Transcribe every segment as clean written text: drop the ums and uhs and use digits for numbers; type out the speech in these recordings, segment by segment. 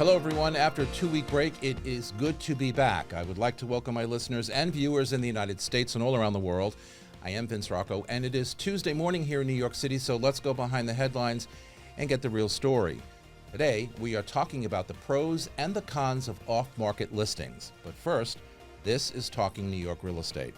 Hello, everyone. After a 2-week break, it is good to be back. I would like to welcome my listeners and viewers in the United States and all around the world. I am Vince Rocco, and it is Tuesday morning here in New York City, so let's go behind the headlines and get the real story. Today, we are talking about the pros and the cons of off-market listings. But first, this is Talking New York Real Estate.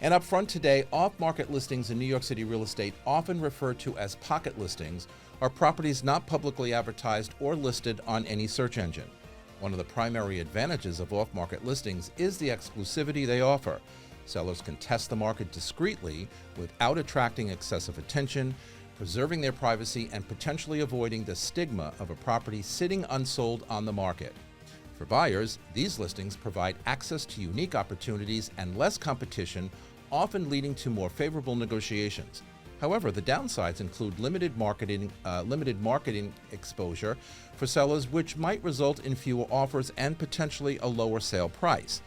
And up front today, off-market listings in New York City real estate, often referred to as pocket listings, are properties not publicly advertised or listed on any search engine. One of the primary advantages of off-market listings is the exclusivity they offer. Sellers can test the market discreetly without attracting excessive attention, preserving their privacy and potentially avoiding the stigma of a property sitting unsold on the market. For buyers, these listings provide access to unique opportunities and less competition, often leading to more favorable negotiations. However, the downsides include limited marketing exposure for sellers, which might result in fewer offers and potentially a lower sale price.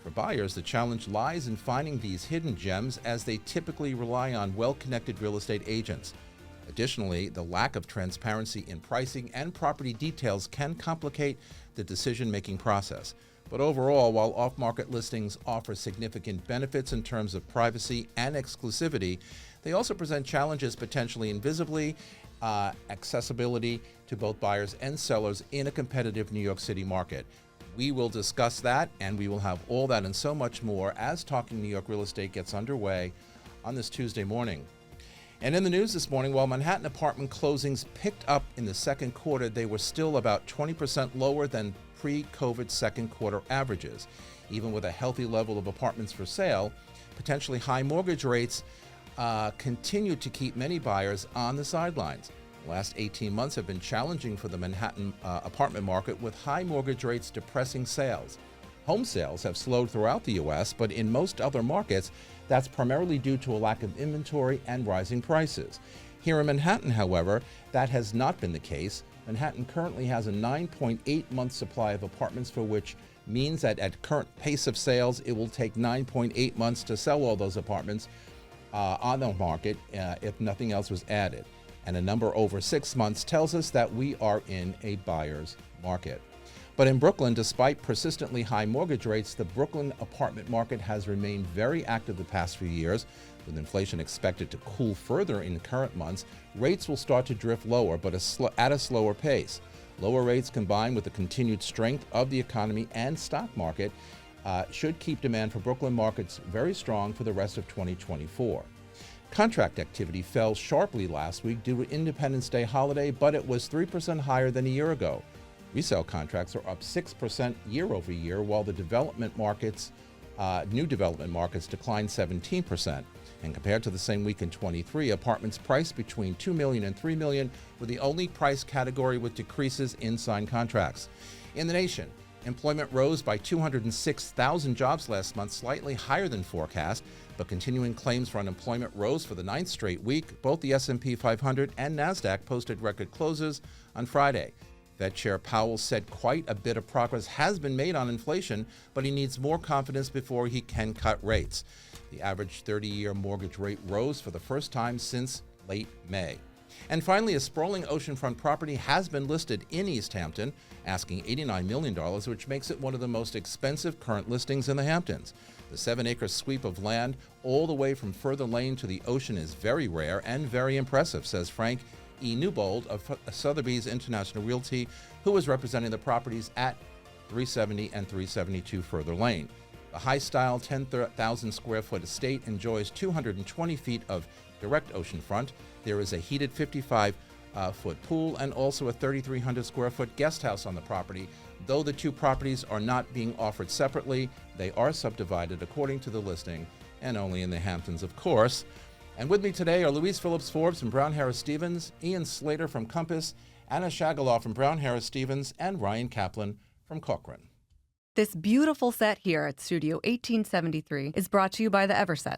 For buyers, the challenge lies in finding these hidden gems, as they typically rely on well-connected real estate agents. Additionally, the lack of transparency in pricing and property details can complicate the decision-making process. But overall, while off-market listings offer significant benefits in terms of privacy and exclusivity, they also present challenges potentially invisibly, accessibility to both buyers and sellers in a competitive New York City market. We will discuss that, and we will have all that and so much more as Talking New York Real Estate gets underway on this Tuesday morning. And in the news this morning, while Manhattan apartment closings picked up in the second quarter, they were still about 20% lower than pre-COVID second quarter averages. Even with a healthy level of apartments for sale, potentially high mortgage rates continue to keep many buyers on the sidelines. The last 18 months have been challenging for the Manhattan apartment market, with high mortgage rates depressing sales. Home sales have slowed throughout the U.S., but in most other markets, that's primarily due to a lack of inventory and rising prices. Here in Manhattan, however, that has not been the case. Manhattan currently has a 9.8-month supply of apartments, for which means that at current pace of sales, it will take 9.8 months to sell all those apartments on the market if nothing else was added. And a number over 6 months tells us that we are in a buyer's market. But in Brooklyn, despite persistently high mortgage rates, the Brooklyn apartment market has remained very active the past few years. With inflation expected to cool further in the current months, rates will start to drift lower, but at a slower pace. Lower rates combined with the continued strength of the economy and stock market should keep demand for Brooklyn markets very strong for the rest of 2024. Contract activity fell sharply last week due to Independence Day holiday, but it was 3% higher than a year ago. Resale contracts are up 6% year over year, while the new development markets declined 17%. And compared to the same week in 23, apartments priced between $2 million and $3 million were the only price category with decreases in signed contracts. In the nation, employment rose by 206,000 jobs last month, slightly higher than forecast, but continuing claims for unemployment rose for the 9th straight week. Both the S&P 500 and NASDAQ posted record closes on Friday. Fed Chair Powell said quite a bit of progress has been made on inflation, but he needs more confidence before he can cut rates. The average 30-year mortgage rate rose for the first time since late May. And finally, a sprawling oceanfront property has been listed in East Hampton, asking $89 million, which makes it one of the most expensive current listings in the Hamptons. The 7-acre sweep of land all the way from Further Lane to the ocean is very rare and very impressive, says Frank E. Newbold of Sotheby's International Realty, who is representing the properties at 370 and 372 Further Lane. The high-style 10,000 square foot estate enjoys 220 feet of direct oceanfront. There is a heated 55-foot pool and also a 3,300 square foot guest house on the property. Though the two properties are not being offered separately, they are subdivided according to the listing, and only in the Hamptons, of course. And with me today are Louise Phillips Forbes from Brown Harris Stevens, Ian Slater from Compass, Anna Shagalov from Brown Harris Stevens, and Ryan Kaplan from Cochrane. This beautiful set here at Studio 1873 is brought to you by the Everset.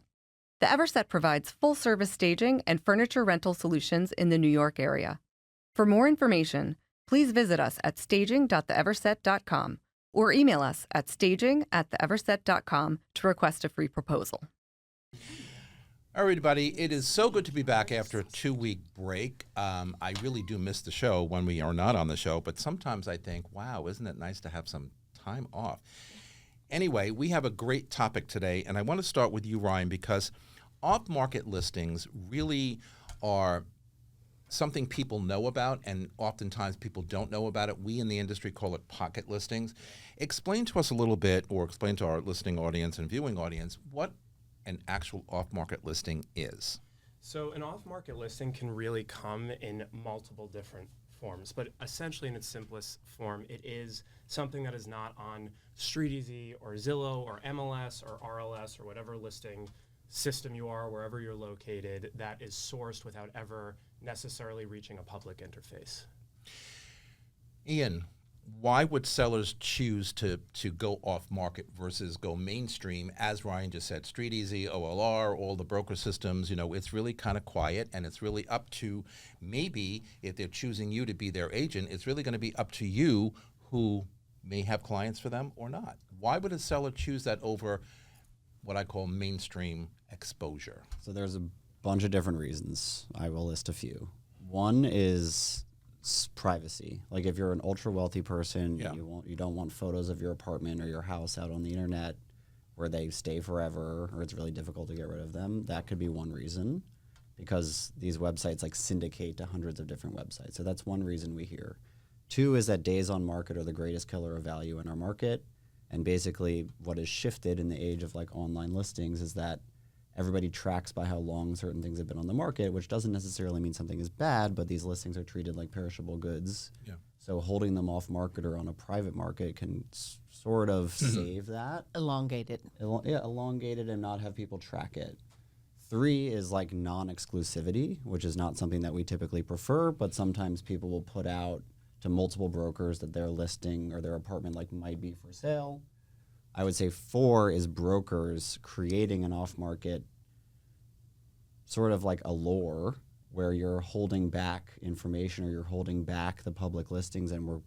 The Everset provides full-service staging and furniture rental solutions in the New York area. For more information, please visit us at staging.theeverset.com or email us at staging@theeverset.com to request a free proposal. All right, everybody, it is so good to be back after a 2-week break. I really do miss the show when we are not on the show, but sometimes I think, wow, isn't it nice to have some time off? Anyway, we have a great topic today, and I want to start with you, Ryan, because off-market listings really are something people know about, and oftentimes people don't know about it. We in the industry call it pocket listings. Explain to us a little bit, or explain to our listening audience and viewing audience, what an actual off-market listing is. So an off-market listing can really come in multiple different forms, but essentially in its simplest form, it is something that is not on StreetEasy or Zillow or MLS or RLS or whatever listing system you are, wherever you're located, that is sourced without ever necessarily reaching a public interface. Ian, why would sellers choose to go off market versus go mainstream? As Ryan just said, StreetEasy, OLR, all the broker systems, it's really kind of quiet, and it's really up to, maybe if they're choosing you to be their agent, it's really going to be up to you who may have clients for them or not. Why would a seller choose that over what I call mainstream exposure? So there's a bunch of different reasons. I will list a few. One is privacy. Like if you're an ultra wealthy person, you don't want photos of your apartment or your house out on the internet where they stay forever, or it's really difficult to get rid of them. That could be one reason, because these websites like syndicate to hundreds of different websites. So that's one reason we hear. Two is that days on market are the greatest killer of value in our market. And basically what has shifted in the age of like online listings is that everybody tracks by how long certain things have been on the market, which doesn't necessarily mean something is bad, but these listings are treated like perishable goods. Yeah. So holding them off market or on a private market can sort of save that. Elongate it. Elongate it and not have people track it. Three is like non-exclusivity, which is not something that we typically prefer, but sometimes people will put out to multiple brokers that their listing or their apartment like might be for sale. I would say four is brokers creating an off-market sort of like a lure where you're holding back information or you're holding back the public listings, and you're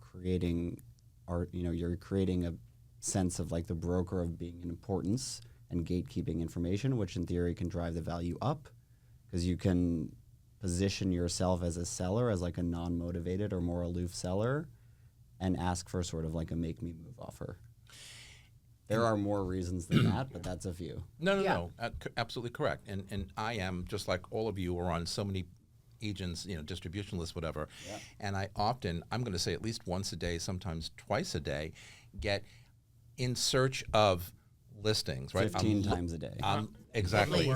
creating a sense of like the broker of being in importance and gatekeeping information, which in theory can drive the value up, because you can position yourself as a seller as like a non-motivated or more aloof seller and ask for sort of like a make me move offer. There are more reasons than that, but that's a few. No, absolutely correct. And I am, just like all of you, are on so many agents, distribution lists, whatever. Yeah. And I often, I'm going to say at least once a day, sometimes twice a day, get in search of listings, right? 15 times a day. Exactly.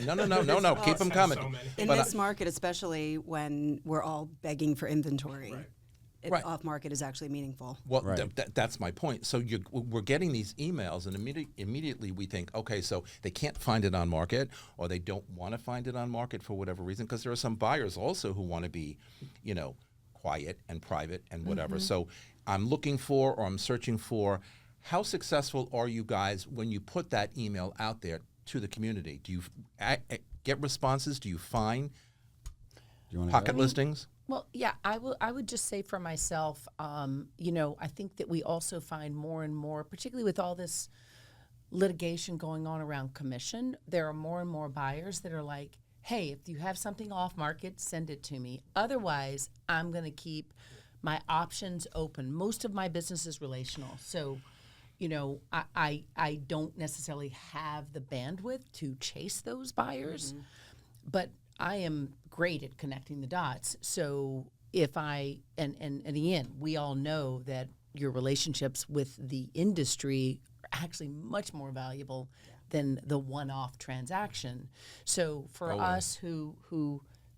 No. Keep them coming. So in this market, especially when we're all begging for inventory. Right. Off market is actually meaningful. Well, that's my point. So we're getting these emails, and immediately we think, okay, so they can't find it on market, or they don't want to find it on market for whatever reason, because there are some buyers also who want to be, quiet and private and whatever. So I'm looking for, or I'm searching for. How successful are you guys when you put that email out there to the community? Do you get responses? Do you find pocket listings? Well, yeah, I would just say for myself, I think that we also find more and more, particularly with all this litigation going on around commission, there are more and more buyers that are like, hey, if you have something off market, send it to me. Otherwise, I'm going to keep my options open. Most of my business is relational. So, I don't necessarily have the bandwidth to chase those buyers, but I am great at connecting the dots. So if and Ian, we all know that your relationships with the industry are actually much more valuable than the one-off transaction. So for us who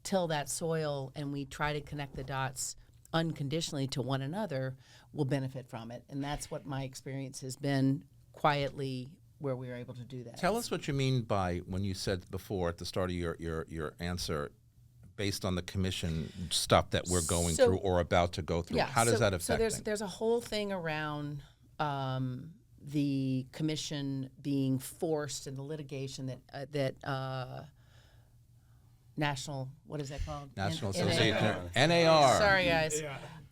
till that soil and we try to connect the dots unconditionally to one another, will benefit from it. And that's what my experience has been quietly, where we were able to do that. Tell us what you mean by when you said before at the start of your answer, based on the commission stuff that we're going through or about to go through. How does that affect things? So there's a whole thing around the commission being forced in the litigation that National, what is that called? National Association. NAR. Sorry, guys.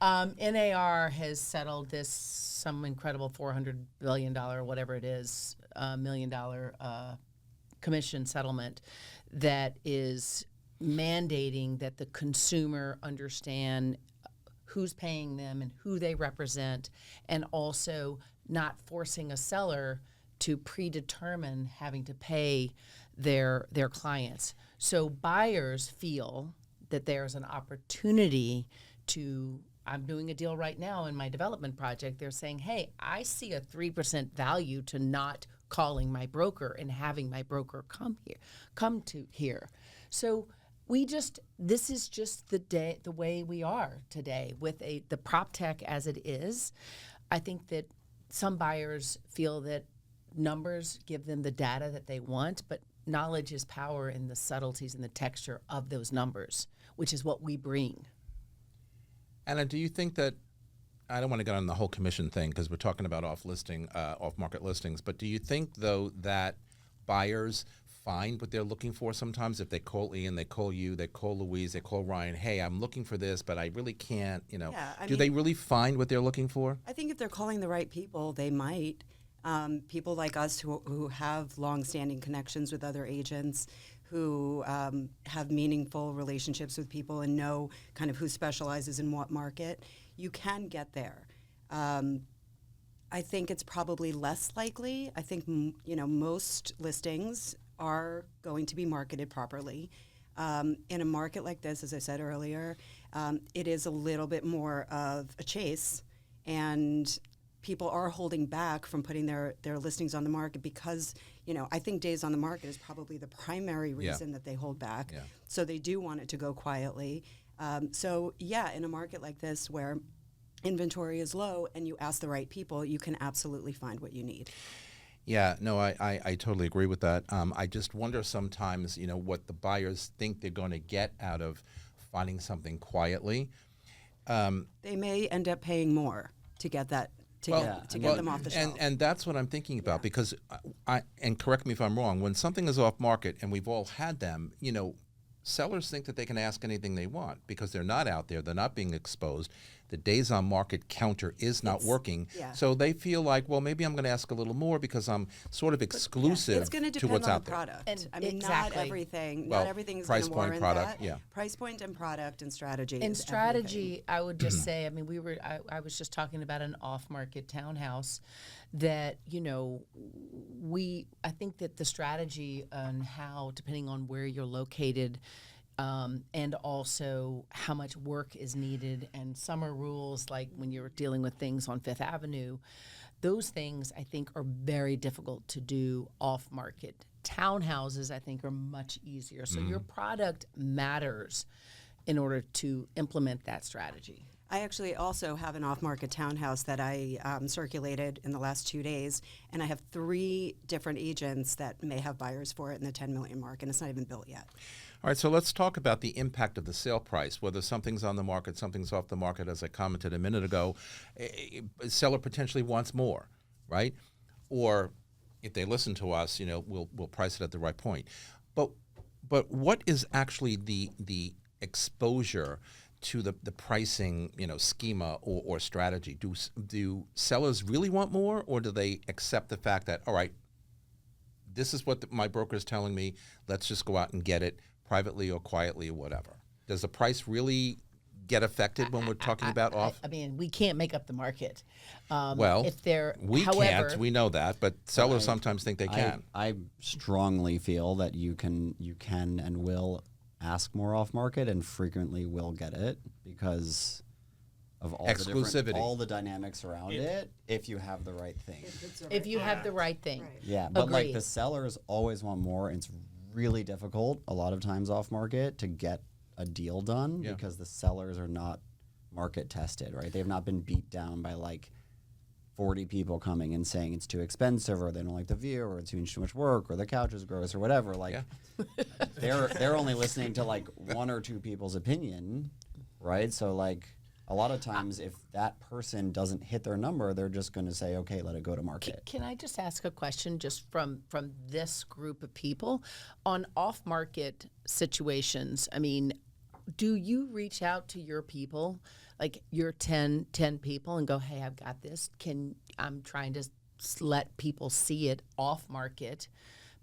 NAR has settled some incredible $400 billion, whatever it is, $1 million commission settlement that is mandating that the consumer understand who's paying them and who they represent, and also not forcing a seller to predetermine having to pay their clients. So buyers feel that there's an opportunity to, I'm doing a deal right now in my development project, they're saying, hey, I see a 3% value to not calling my broker and having my broker come to here. So this is just the way we are today with the prop tech as it is. I think that some buyers feel that numbers give them the data that they want, but knowledge is power in the subtleties and the texture of those numbers, which is what we bring. Anna, do you think that, I don't want to get on the whole commission thing because we're talking about off-market listings, but do you think, though, that buyers find what they're looking for sometimes? If they call Ian, they call you, they call Louise, they call Ryan, hey, I'm looking for this, but I really can't, do they really find what they're looking for? I think if they're calling the right people, they might. People like us who have long-standing connections with other agents, who have meaningful relationships with people and know kind of who specializes in what market, you can get there. I think it's probably less likely. I think, most listings are going to be marketed properly. In a market like this, as I said earlier, it is a little bit more of a chase, and people are holding back from putting their listings on the market because, I think days on the market is probably the primary reason that they hold back. Yeah. So they do want it to go quietly. In a market like this where inventory is low and you ask the right people, you can absolutely find what you need. Yeah, no, I totally agree with that. I just wonder sometimes, what the buyers think they're going to get out of finding something quietly. They may end up paying more to get that, get them off the shelf. And that's what I'm thinking about because, and correct me if I'm wrong, when something is off market, and we've all had them, sellers think that they can ask anything they want because they're not out there, they're not being exposed. The days on market counter is not working. Yeah. So they feel like, well, maybe I'm going to ask a little more because I'm sort of exclusive it's going to to what's depend on out the there. product. And I mean, exactly. not everything is going to warrant product, that. Price point and product and strategy. And strategy, I would just say, I mean, I was just talking about an off-market townhouse that, I think that the strategy on how, depending on where you're located, and also how much work is needed, and summer rules, like when you're dealing with things on Fifth Avenue, those things I think are very difficult to do off-market. Townhouses, I think, are much easier. So your product matters in order to implement that strategy. I actually also have an off-market townhouse that I circulated in the last 2 days, and I have 3 different agents that may have buyers for it in the 10 million mark, and it's not even built yet. All right, so let's talk about the impact of the sale price, whether something's on the market, something's off the market. As I commented a minute ago, a seller potentially wants more, right? Or if they listen to us, we'll price it at the right point. But what is actually the exposure to the pricing, schema or strategy? Do sellers really want more, or do they accept the fact that, all right, this is what my broker is telling me, let's just go out and get it privately or quietly or whatever? Does the price really get affected when we're talking about off? I mean, we can't make up the market. We can't. We know that, but sellers sometimes think they can. I strongly feel that you can and will ask more off market and frequently will get it because of all exclusivity, all the dynamics around it. If you have the right thing, if you have the right thing, right. Yeah. But like the sellers always want more. And it's really difficult a lot of times off market to get a deal done because the sellers are not market tested, right? They've not been beat down by like 40 people coming and saying it's too expensive, or they don't like the view, or it's too much work, or the couch is gross, or whatever. Like they're only listening to like 1 or 2 people's opinion, right? So like a lot of times if that person doesn't hit their number, they're just going to say, okay, let it go to market. Can I just ask a question just from this group of people on off-market situations? I mean, do you reach out to your people, like your 10 people, and go, hey, I've got this. I'm trying to let people see it off-market,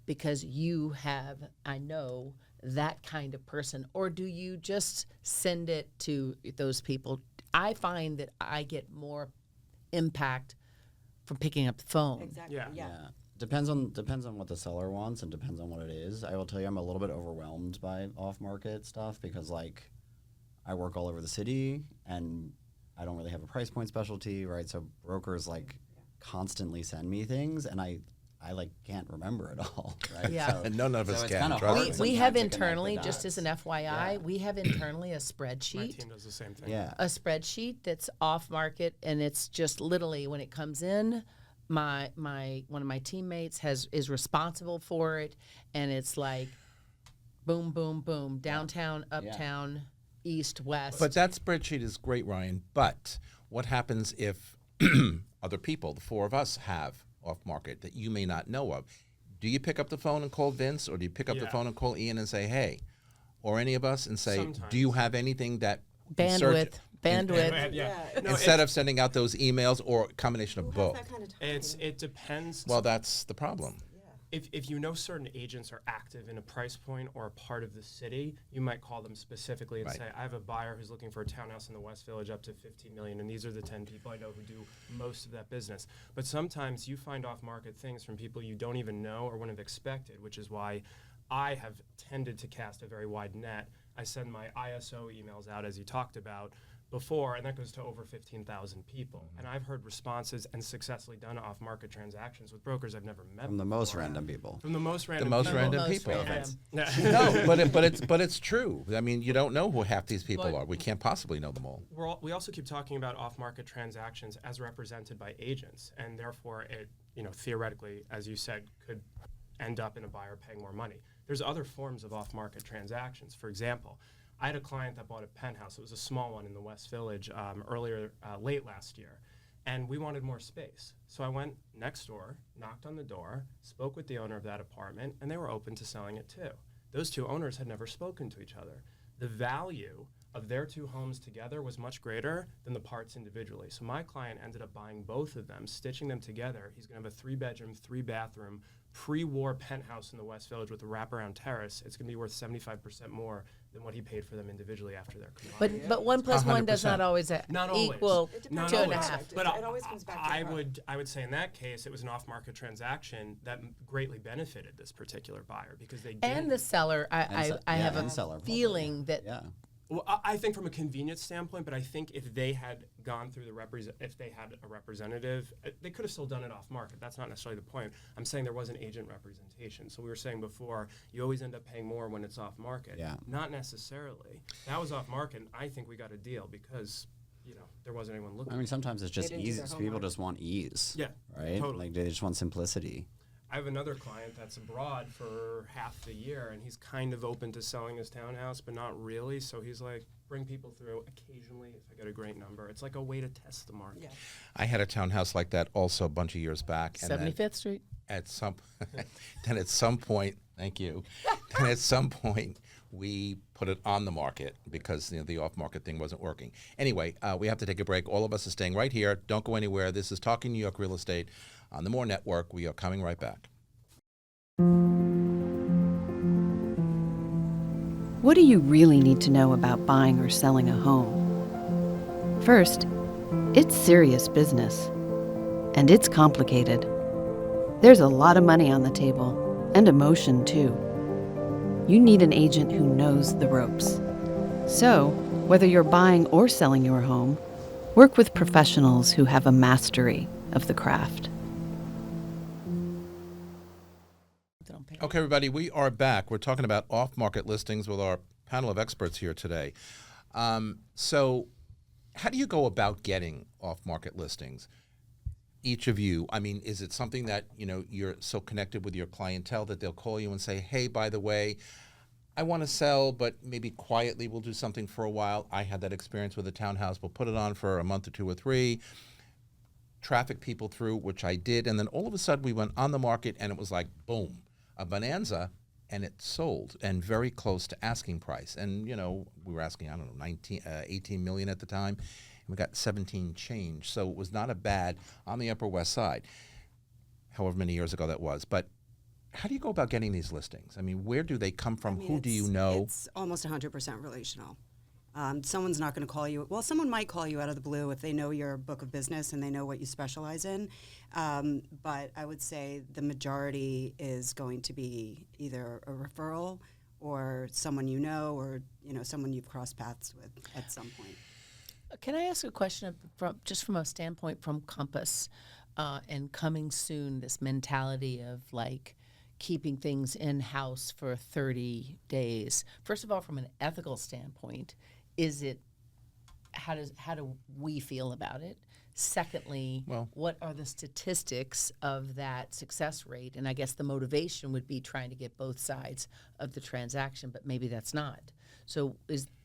because you have, I know, that kind of person? Or do you just send it to those people? I find that I get more impact from picking up the phone. Exactly. Yeah. Yeah. Yeah. Depends on what the seller wants and depends on what it is. I will tell you, I'm a little bit overwhelmed by off-market stuff because, like, I work all over the city and I don't really have a price point specialty, right? So brokers like constantly send me things and I like can't remember it all, right? Yeah. And none of us it's can, kinda trust hard me. We sometimes have to connect the internally, just as an dots. FYI, Yeah. we have internally a My spreadsheet. team does the same thing. Yeah. A spreadsheet that's off market, and it's just literally when it comes in, my one of my teammates is responsible for it, and it's like boom, boom, boom, downtown, uptown, east, west. But that spreadsheet is great, Ryan. But what happens if other people, the four of us, have off-market that you may not know of? Do you pick up the phone and call Vince, or do you pick up the Yeah. phone and call Ian and say, hey, or any of us, and say, Sometimes. do you have anything that can search- bandwidth. Yeah. No, instead of sending out those emails, or a combination of Who has both? that kind of time? it depends. Well, that's the problem. If you know certain agents are active in a price point or a part of the city, you might call them specifically and Right. say, I have a buyer who's looking for a townhouse in the West Village up to 15 million, and these are the 10 people I know who do most of that business. But sometimes you find off-market things from people you don't even know or wouldn't have expected, which is why I have tended to cast a very wide net. I send my ISO emails out, as you talked about before, and that goes to over 15,000 people. And I've heard responses and successfully done off-market transactions with brokers I've never met From the most before. random people. From the most random most people. random Most people. random. No, but it's true. I mean, you don't know who half these people But- are. We can't possibly know them all. We also keep talking about off-market transactions as represented by agents, and therefore it, theoretically, as you said, could end up in a buyer paying more money. There's other forms of off-market transactions. For example, I had a client that bought a penthouse. It was a small one in the West Village late last year, and we wanted more space. So I went next door, knocked on the door, spoke with the owner of that apartment, and they were open to selling it too. Those two owners had never spoken to each other. The value of their two homes together was much greater than the parts individually. So my client ended up buying both of them, stitching them together. He's going to have a 3-bedroom, 3-bathroom, pre-war penthouse in the West Village with a wraparound terrace. It's going to be worth 75% more than what he paid for them individually after their combined. But 1 + 1 does 100%. not always Not always. equal It Not two and a always. half. But It always comes back to I product. would say in that case it was an off-market transaction that greatly benefited this particular buyer because they And the seller, I have and a seller probably. feeling that Yeah. Well, I think from a convenience standpoint, but I think if they had gone through if they had a representative, they could have still done it off market. That's not necessarily the point. I'm saying there was an agent representation. So we were saying before, you always end up paying more when it's off market. Yeah. Not necessarily. That was off market, and I think we got a deal because there wasn't anyone looking. I mean, sometimes it's just didn't do easy. their People homework. just want ease. Yeah, Right? totally. Like they just want simplicity. I have another client that's abroad for half the year, and he's kind of open to selling his townhouse, but not really. So he's like, bring people through occasionally if I get a great number. It's like a way to test the market. Yeah. I had a townhouse like that also a bunch of years back. And then 75th Street. at some point, thank you. Then at some point, we put it on the market because the off-market thing wasn't working. Anyway, we have to take a break. All of us are staying right here. Don't go anywhere. This is Talking New York Real Estate on the More Network. We are coming right back. What do you really need to know about buying or selling a home? First, it's serious business. And it's complicated. There's a lot of money on the table, and emotion too. You need an agent who knows the ropes. So, whether you're buying or selling your home, work with professionals who have a mastery of the craft. Okay, everybody, we are back. We're talking about off-market listings with our panel of experts here today. So how do you go about getting off-market listings? Each of you, I mean, is it something that, you're so connected with your clientele that they'll call you and say, hey, by the way, I want to sell, but maybe quietly we'll do something for a while. I had that experience with a townhouse. We'll put it on for a month or 2 or 3, traffic people through, which I did, and then all of a sudden we went on the market and it was like, boom, a bonanza, and it sold, and very close to asking price. And, we were asking, 18 million at the time, and we got 17 change. So it was not a bad on the Upper West Side, however many years ago that was. But how do you go about getting these listings? I mean, where do they come from? I mean, Who do you it's- know? It's almost 100% relational. Someone's not going to call you. Well, someone might call you out of the blue if they know your book of business and they know what you specialize in. But I would say the majority is going to be either a referral or someone you know, or someone you've crossed paths with at some point. Can I ask a question from a standpoint from Compass and coming soon? This mentality of like keeping things in house for 30 days. First of all, from an ethical standpoint, how do we feel about it? Secondly, what are the statistics of that success rate? And I guess the motivation would be trying to get both sides of the transaction, but maybe that's not. So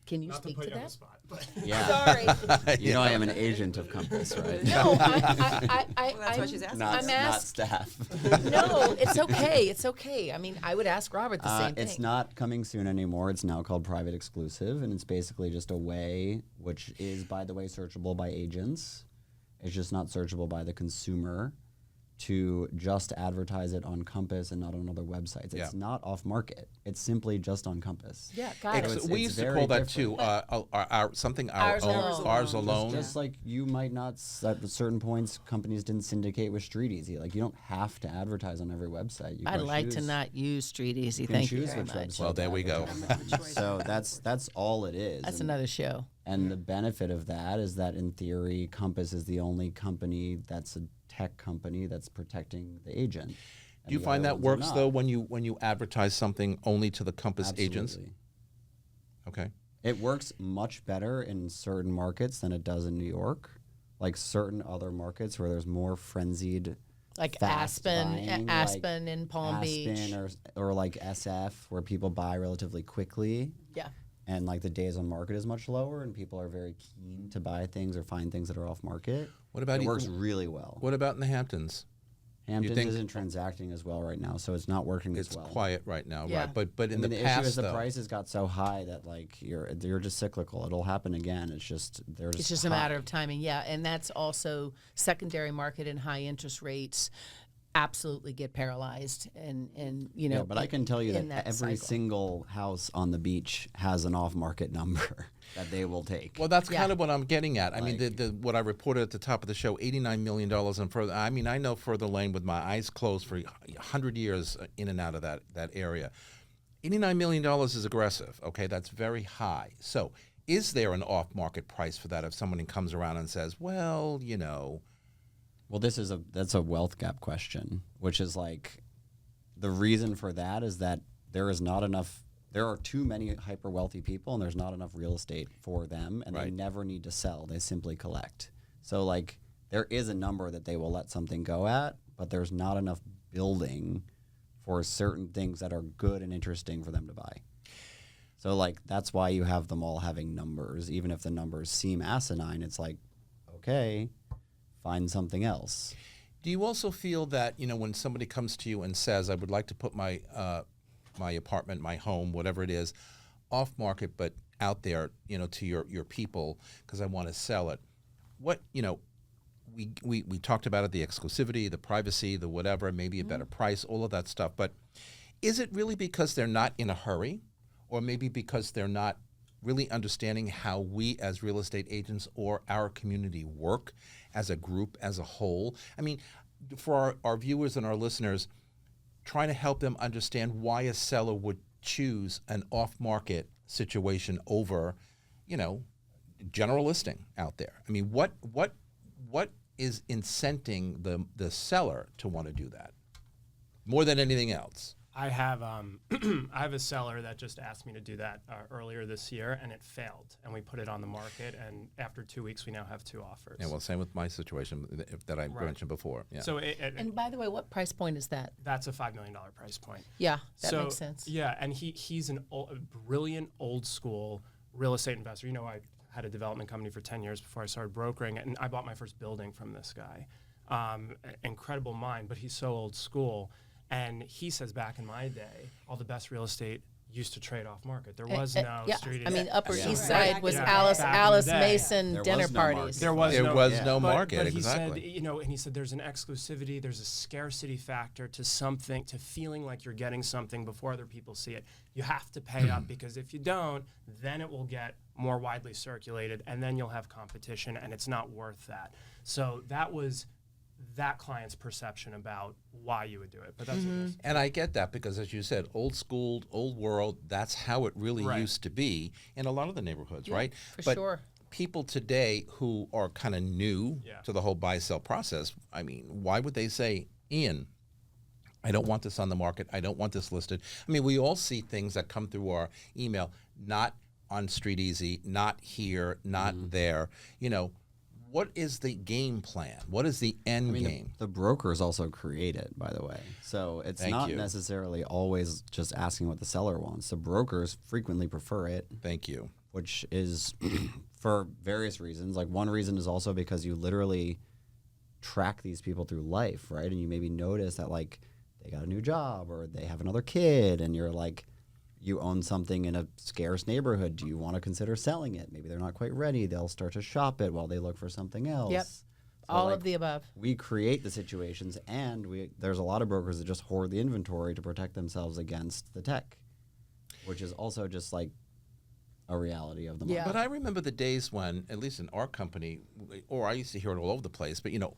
can you Not speak to put to you on that? the spot, but Sorry. You know, I am an agent of Compass, right? No, That's what she's asking. Not, I'm not asked- staff. No, it's okay. It's okay. I mean, I would ask Robert the same thing. It's not coming soon anymore. It's now called Private Exclusive, and it's basically just a way, which is, by the way, searchable by agents. It's just not searchable by the consumer, to just advertise it on Compass and not on other websites. Yeah. It's not off market. It's simply just on Compass. Yeah, got it. We used to call that too, Ours alone. ours alone. Just like you might not, at certain points, companies didn't syndicate with Street Easy. Like, you don't have to advertise on every website. You I'd can like to choose- not use Street Easy. You can Thank you choose very which much. website Well, to there we go. advertise. So that's all it is. That's And- another show. And the benefit of that is that, in theory, Compass is the only company that's a tech company that's protecting the agent. Do you find that works though when you advertise something only to the Compass agents? Absolutely. Okay. It works much better in certain markets than it does in New York. Like certain other markets where there's more frenzied, Like fast buying, Aspen like in Palm Beach. Aspen or like SF, where people buy relatively quickly. Yeah. And like the days on market is much lower, and people are very keen to buy things or find things that are off market. What about it works really well. What about in the Hamptons? Hamptons think- isn't transacting as well right now, so it's not working It's as well. quiet right now, Yeah. right? But in I mean, the the past, issue is the though, prices got so high that like you're just cyclical. It'll happen again. It's just It's just a matter of timing, yeah. And that's also secondary market and high interest rates absolutely get paralyzed and Yeah, but I can tell you in that every cycle. single house on the beach has an off-market number that they will take. well, that's Yeah. kind of what I'm getting at. I mean, Like- the what I reported at the top of the show, $89 million and further. I mean, I know Further Lane with my eyes closed for 100 years in and out of that area. $89 million is aggressive. Okay, that's very high. So, is there an off-market price for that if someone comes around and says, well, Well, that's a wealth gap question, which is like the reason for that is that there are too many hyper wealthy people, and there's not enough real estate for them, and they Right. never need to sell. They simply collect. So like there is a number that they will let something go at, but there's not enough building for certain things that are good and interesting for them to buy. So like that's why you have them all having numbers, even if the numbers seem asinine. It's like, okay, find something else. Do you also feel that, when somebody comes to you and says, I would like to put my my apartment, my home, whatever it is, off market, but out there, to your people because I want to sell it. What, we talked about it, the exclusivity, the privacy, the whatever, maybe a better price, all of that stuff. But is it really because they're not in a hurry, or maybe because they're not really understanding how we as real estate agents or our community work as a group, as a whole? I mean, for our viewers and our listeners, trying to help them understand why a seller would choose an off-market situation over, general listing out there. I mean, what is incenting the seller to want to do that more than anything else? I have I have a seller that just asked me to do that earlier this year, and it failed. And we put it on the market, and after 2 weeks, we now have 2 offers. Yeah, well, same with my situation that I Right. mentioned before. Yeah. So And by the way, what price point is that? that's a $5 million price point. Yeah, that So, makes sense. Yeah, and he's a brilliant old school real estate investor. I had a development company for 10 years before I started brokering, and I bought my first building from this guy. Incredible mind, but he's so old school. And he says back in my day, all the best real estate used to trade off market. There was no street. I mean, Upper Yeah. East Side was Yeah. Alice Back in the day. Mason There dinner was no parties. market. There was There no, was no but- market, but exactly. He said, and he said there's an exclusivity, there's a scarcity factor to something, to feeling like you're getting something before other people see it. You have to pay up because if you don't, then it will get more widely circulated and then you'll have competition and it's not worth that. So that was that client's perception about why you would do it. But that's what it is. And I get that because, as you said, old school, old world, that's how it really Right. used to be in a lot of the neighborhoods, right? for but sure. people today who are kind of new Yeah. to the whole buy-sell process, I mean, why would they say, Ian, I don't want this on the market. I don't want this listed. I mean, we all see things that come through our email, not on Street Easy, not here, not there. You know, what is the game plan? What is the end game? The brokers also create it, by the way. So it's Thank not you. necessarily always just asking what the seller wants. The brokers frequently prefer it, Thank you. which is for various reasons. Like one reason is also because you literally track these people through life, right? And you maybe notice that like they got a new job or they have another kid and you're like, you own something in a scarce neighborhood. Do you want to consider selling it? Maybe they're not quite ready. They'll start to shop it while they look for something else. Yep. So, All like, of the above. we create the situations, and there's a lot of brokers that just hoard the inventory to protect themselves against the tech, which is also just like a reality of the market. Yeah. But I remember the days when, at least in our company, or I used to hear it all over the place, but you know,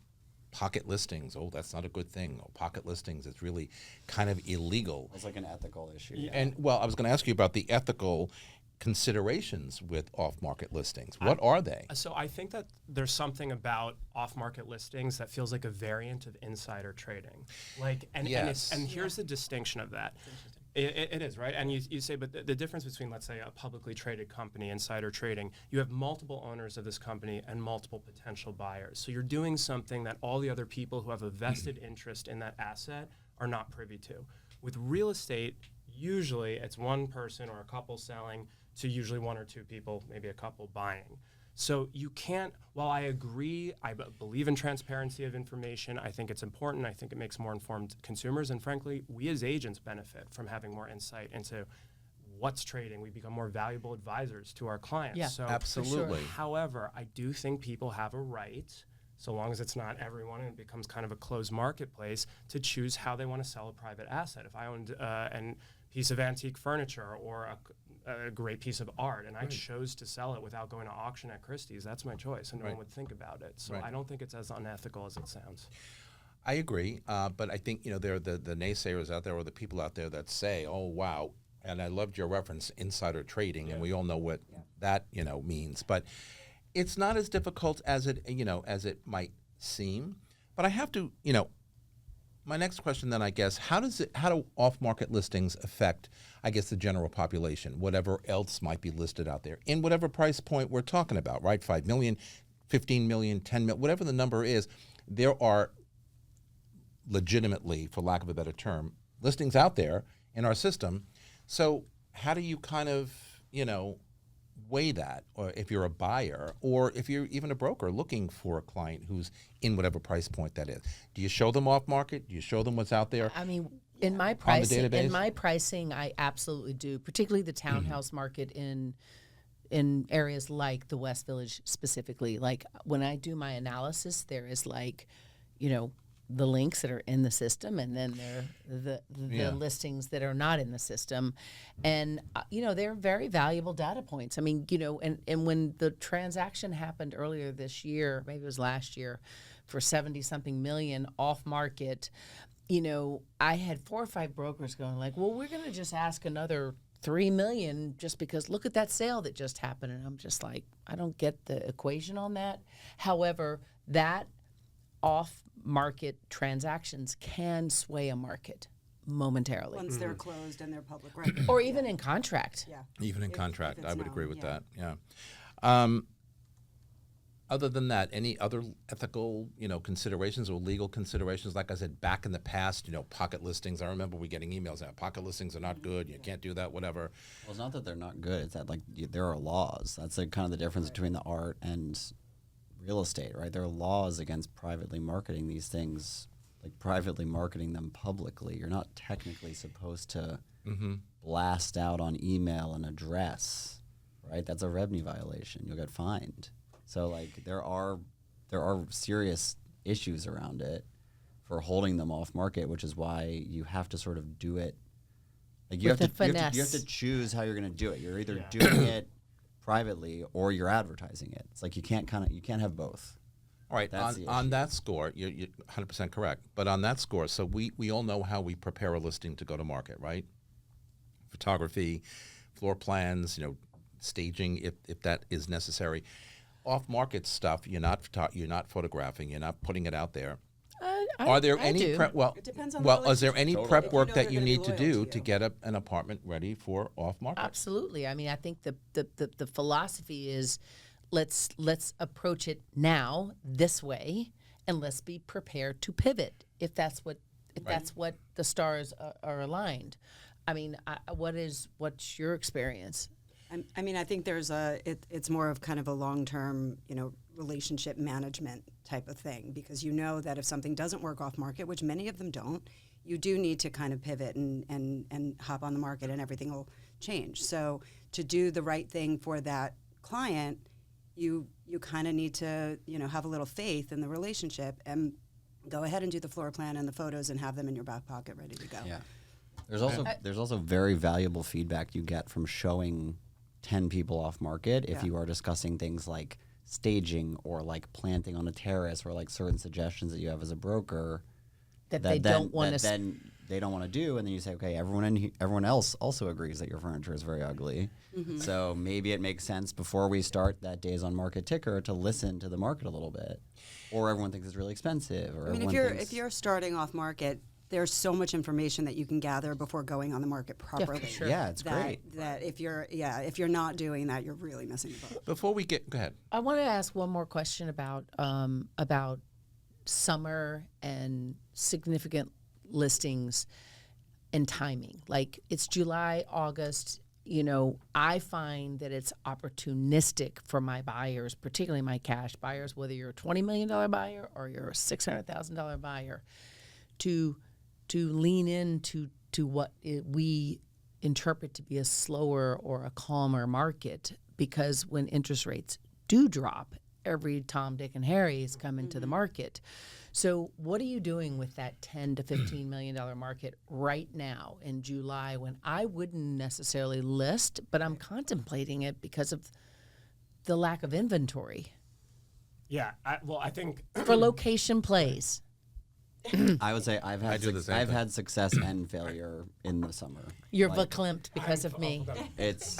pocket listings, oh, that's not a good thing. Oh, pocket listings, it's really kind of illegal. It's like an ethical issue. And well, I was going to ask you about the ethical considerations with off-market listings. What are they? So I think that there's something about off-market listings that feels like a variant of insider trading. Like, and Yes. here's the distinction of that. It is, right? And you say, but the difference between, let's say, a publicly traded company, insider trading, you have multiple owners of this company and multiple potential buyers. So you're doing something that all the other people who have a vested interest in that asset are not privy to. With real estate, usually it's one person or a couple selling to usually one or two people, maybe a couple buying. So you can't, while I agree, I believe in transparency of information, I think it's important, I think it makes more informed consumers, and frankly, we as agents benefit from having more insight into what's trading. We become more valuable advisors to our clients. Yeah, So, Absolutely. however, I do think people have a right, so long as it's not everyone and it becomes kind of a closed marketplace, to choose how they want to sell a private asset. If I owned a piece of antique furniture or a great piece of art and I chose to sell it without going to auction at Christie's, that's my choice and no one would think about it. So Right. I don't think it's as unethical as it sounds. I agree, but I think, you know, there are the naysayers out there or the people out there that say, oh, wow, and I loved your reference, insider trading, and we all know what that, you know, means. But it's not as difficult as it, you know, as it might seem. But I have to, you know, my next question then, I guess, how do off-market listings affect, I guess, the general population, whatever else might be listed out there, in whatever price point we're talking about, right? 5 million, 15 million, 10 million, whatever the number is, there are legitimately, for lack of a better term, listings out there in our system. So how do you kind of, you know, weigh that, or if you're a buyer or if you're even a broker looking for a client who's in whatever price point that is? Do you show them off market? Do you show them what's out there? I mean, in my database? pricing, I absolutely do, particularly the townhouse market in areas like the West Village specifically. Like when I do my analysis, there is like, you know, the links that are in the system, and then there the listings that are not in the system, and you know, they're very valuable data points. I mean, you know, and when the transaction happened earlier this year, maybe it was last year, for 70-something million off market, you know, I had 4 or 5 brokers going like, well, we're going to just ask another $3 million just because look at that sale that just happened, and I'm just like, I don't get the equation on that. However, that off-market transactions can sway a market momentarily, Once they're closed and they're public record. or even in contract. Yeah. Even in If contract, it's I would known, agree with yeah. that. Yeah. Other than that, any other ethical, you know, considerations or legal considerations? Like I said, back in the past, you know, pocket listings. I remember we getting emails out. Pocket listings are not good. You can't do that. Whatever. Well, it's not that they're not good. It's that like there are laws. That's like kind of the difference between the art and real estate, right? There are laws against privately marketing these things, like privately marketing them publicly. You're not technically supposed to blast out on email an address, right? That's a revenue violation. You'll get fined. So like there are serious issues around it for holding them off market, which is why you have to sort of do it. Like you have to choose how you're going to do it. You're either doing it privately or you're advertising it. It's like you can't have both. All right, on that score, you're 100% correct. But on that score, so we all know how we prepare a listing to go to market, right? Photography, floor plans, staging if that is necessary. Off-market stuff, you're not photographing, you're not putting it out there. Are there any prep? Well, it depends on is there any prep If work that they're you gonna be need to loyal do to to you. get an apartment ready for off-market? Absolutely. I mean, I think the philosophy is let's approach it now this way, and let's be prepared to pivot if that's what the stars are aligned. I mean, what's your experience? I mean, I think it's more of kind of a long-term, relationship management type of thing, because that if something doesn't work off market, which many of them don't, you do need to kind of pivot and hop on the market and everything will change. So to do the right thing for that client, you kind of need to, have a little faith in the relationship and go ahead and do the floor plan and the photos and have them in your back pocket ready to go. Yeah. There's also very valuable feedback you get from showing 10 people off market if you are discussing things like staging or like planting on a terrace or like certain suggestions that you have as a broker That they don't want to. Then they don't want to do, and then you say, okay, everyone else also agrees that your furniture is very ugly. So maybe it makes sense before we start that days on market ticker to listen to the market a little bit, or everyone thinks it's really expensive. Or I mean, if you're starting off market, there's so much information that you can gather before going on the market properly. sure. Yeah, it's great. That if you're not doing that, you're really missing the boat. Before we go ahead. I want to ask one more question about summer and significant listings and timing. Like it's July, August. I find that it's opportunistic for my buyers, particularly my cash buyers, whether you're a $20 million buyer or you're a $600,000 buyer, to lean into what we interpret to be a slower or a calmer market, because when interest rates do drop, every Tom, Dick, and Harry is coming to the market. So what are you doing with that $10 to $15 million market right now in July, when I wouldn't necessarily list, but I'm contemplating it because of the lack of inventory Yeah, I think for location plays? I would say I've do the same thing. had success and failure in the summer. You're verklempt because of me. It's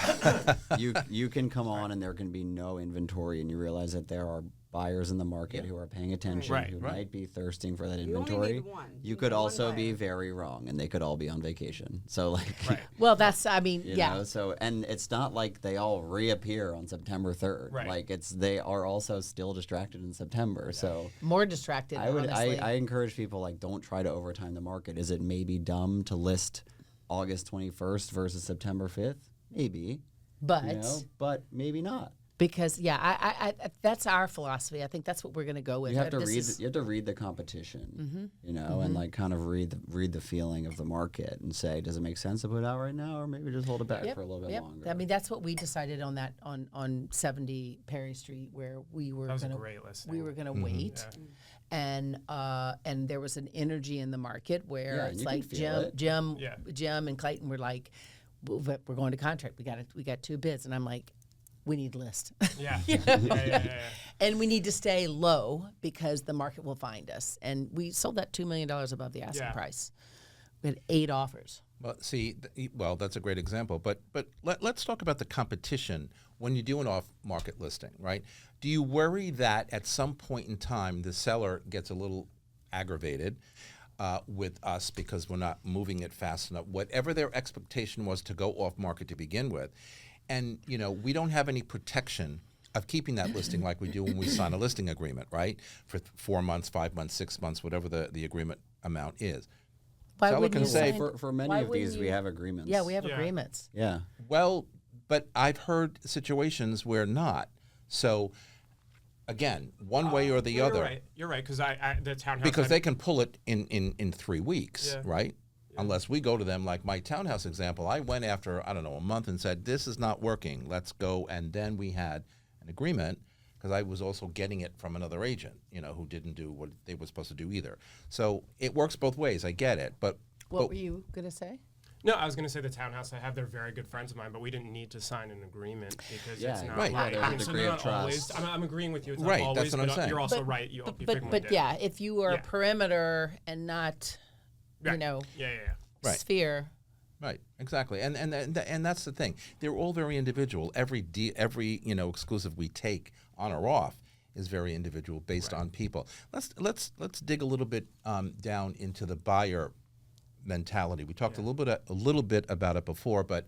you can come on and there can be no inventory, and you realize that there are buyers in the market who are paying attention, Right, who right. might be thirsting for that You only inventory. need one. You You could need one also be buyer. very wrong, and they could all be on vacation. So like, right. Well, that's, I mean, you yeah. know, so and it's not like they all reappear on September 3rd. Right. Like they are also still distracted in September. So More distracted, honestly. I encourage people, like, don't try to overtime the market. Is it maybe dumb to list August 21st versus September 5th? Maybe. but But maybe not. because, yeah, I that's our philosophy. I think that's what we're going to go with. You have to This read. is- You have to read the competition, and like kind of read the feeling of the market and say, does it make sense to put it out right now, or maybe just hold it back for a little bit longer? I mean, that's what we decided on that on 70 Perry Street, where we were That was a gonna great listing. we were going to wait, and there was an energy in the market where Yeah, it's you can like feel it. Jim and Clayton were like, we're going to contract. We got 2 bids, and I'm like, we need list. Yeah. And we need to stay low because the market will find us. And we sold that $2 million above the asking Yeah. price. We had 8 offers. Well, see, that's a great example. But let's talk about the competition when you do an off-market listing, right? Do you worry that at some point in time the seller gets a little aggravated with us because we're not moving it fast enough? Whatever their expectation was to go off-market to begin with, and we don't have any protection of keeping that listing like we do when we sign a listing agreement, right? For 4 months, 5 months, 6 months, whatever the agreement amount is. Why Seller wouldn't can you say sign- for many why of wouldn't these, we you- have agreements. Yeah, we have Yeah. agreements. Yeah. Well, but I've heard situations where not. So, again, one way or the other. You're right, because I the townhouse. Because they can pull it in 3 weeks, Yeah. right? unless we go to them, like my townhouse example. I went after, I don't know, a month and said, this is not working, let's go. And then we had an agreement, because I was also getting it from another agent, who didn't do what they were supposed to do either. So it works both ways. I get it. But What were you going to say? No, I was going to say the townhouse. I have, they're very good friends of mine, but we didn't need to sign an agreement because it's not right. like, There's a so degree they're of not always. trust. I'm agreeing with you. It's Right, not that's always. what I'm But saying. you're also right. You frequently do. Yeah, if you were Yeah. a perimeter and not, Right. you Yeah. Right. sphere. Right, exactly, and that's the thing. They're all very individual. Every exclusive we take on or off is very individual, based on people. Let's dig a little bit down into the buyer mentality. We talked a little bit about it before, but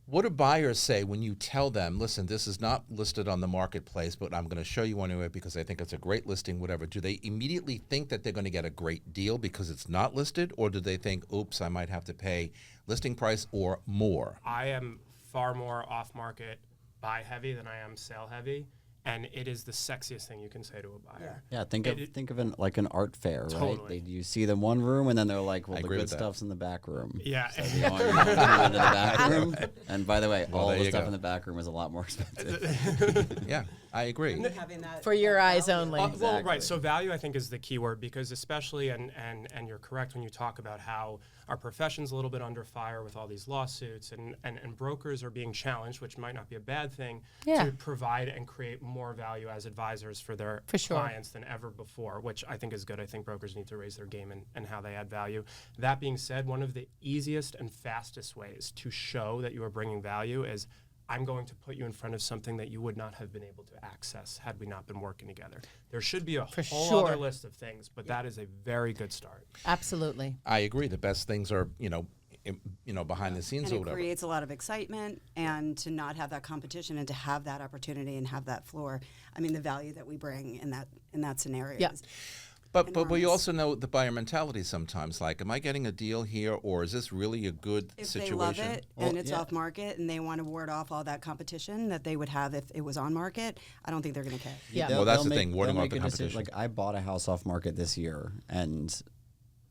what do buyers say when you tell them, listen, this is not listed on the marketplace, but I'm going to show you anyway because I think it's a great listing, whatever? Do they immediately think that they're going to get a great deal because it's not listed, or do they think, oops, I might have to pay listing price or more? I am far more off-market buy heavy than I am sale heavy, and it is the sexiest thing you can say to a buyer. Yeah, think of an art fair, Totally. right? You see them one room, and then they're like, "Well, I the agree good with that. stuff's in the back room." Yeah. So you want to go into the back room, and by the way, all there the you stuff go. in the back room is a lot more expensive. Yeah, I agree. Having that For your eyes only. Well, right. So value, I think, is the key word, because especially, and you're correct when you talk about how our profession's a little bit under fire with all these lawsuits, and brokers are being challenged, which might not be a bad thing, Yeah. to provide and create more value as advisors for their For sure. clients than ever before, which I think is good. I think brokers need to raise their game and how they add value. That being said, one of the easiest and fastest ways to show that you are bringing value is, I'm going to put you in front of something that you would not have been able to access had we not been working together. There should be a For whole sure. other list of things, but that is a very good start. Absolutely. I agree. The best things are, behind the scenes And or it whatever. creates a lot of excitement, and to not have that competition and to have that opportunity and have that floor. I mean, the value that we bring in that scenario. Yeah. is But we enormous. also know the buyer mentality sometimes. Like, am I getting a deal here, or is this really a good If situation? they love it Well, and it's yeah. off market and they want to ward off all that competition that they would have if it was on market, I don't think they're going to care. Yeah. Well, that's They'll the thing, warding they'll off the make a decision. competition. Like, I bought a house off market this year, and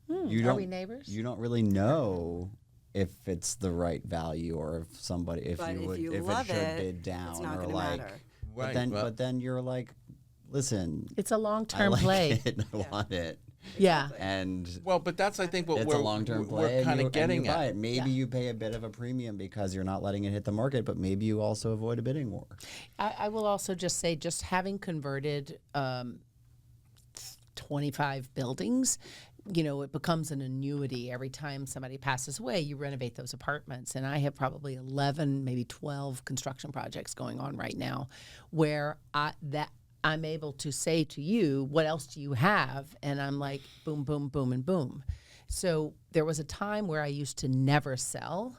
you Are don't. we neighbors? You don't really know if it's the right value, or if somebody, if But you if would, you if love it should it, bid down, it's not or going to like. matter. Right, But then you're like, listen, It's a I long-term like play. it, I want it, Yeah. and Well, but that's, I think, what it's we're a long-term play. we're and kind you- of getting and you buy at. it. Maybe you pay a bit of a premium because you're not letting it hit the market, but maybe you also avoid a bidding war. I will also just say, just having converted 25 buildings, it becomes an annuity. Every time somebody passes away, you renovate those apartments. And I have probably 11, maybe 12 construction projects going on right now where I'm able to say to you, what else do you have? And I'm like, boom, boom, boom, and boom. So there was a time where I used to never sell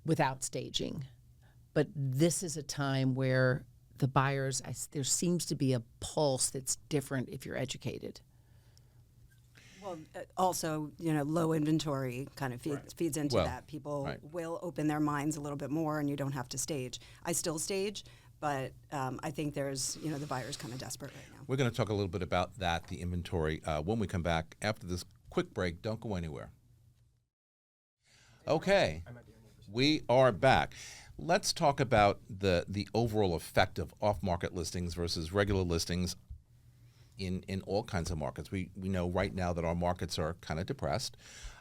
without staging. But this is a time where the buyers, there seems to be a pulse that's different if you're educated. Well, also, low inventory kind of feeds into Well, that. People right. will open their minds a little bit more, and you don't have to stage. I still stage, but I think there's, the buyer's kind of desperate right now. We're going to talk a little bit about that, the inventory, when we come back after this quick break. Don't go anywhere. Okay, we are back. Let's talk about the overall effect of off-market listings versus regular listings in all kinds of markets. We know right now that our markets are kind of depressed.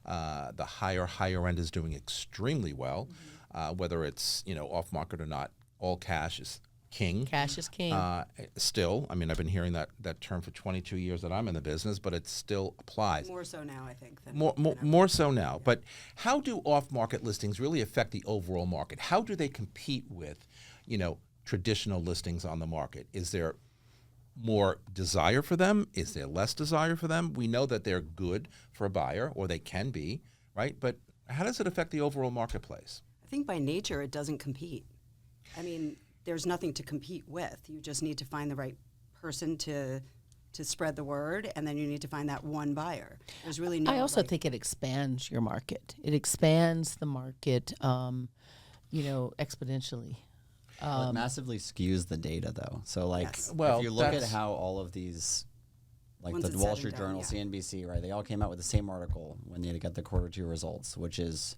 The higher end is doing extremely well, whether it's off market or not. All cash is king. Cash is king. Still, I mean, I've been hearing that term for 22 years that I'm in the business, but it still applies. More so now, I think. Than More so now. But how do off-market listings really affect the overall market? How do they compete with, traditional listings on the market? Is there more desire for them? Is there less desire for them? We know that they're good for a buyer, or they can be, right? But how does it affect the overall marketplace? I think by nature it doesn't compete. I mean, there's nothing to compete with. You just need to find the right person to spread the word, and then you need to find that one buyer. There's really no. I also think it expands your market. It expands the market, exponentially. Well, it massively skews the data, though. So, like, Yes. Well, if you look at that's- how all of these, like Once the it's Wall said Street and done, Journal, yeah. CNBC, right? They all came out with the same article when they got the quarter two results, which is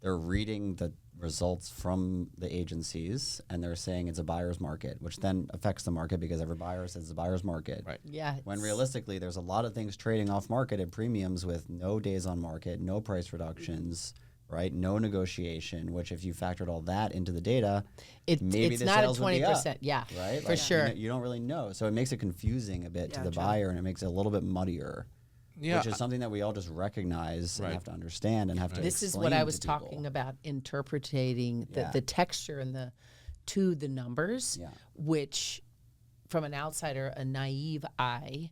they're reading the results from the agencies and they're saying it's a buyer's market, which then affects the market because every buyer says it's a buyer's market. Right. Yeah. When realistically, there's a lot of things trading off market at premiums with no days on market, no price reductions, right? No negotiation, which if you factored all that into the data, maybe it's the not a sales would be up, 20%. Yeah, right? for sure. You don't really know. So it makes it confusing a bit to Yeah, the true. buyer and it makes it a little bit muddier. Yeah. Which is something that we all just recognize Right. and have to understand and have to This is explain what I to was people. talking about, interpreting Yeah. the texture and the numbers, Yeah. which from an outsider, a naive eye,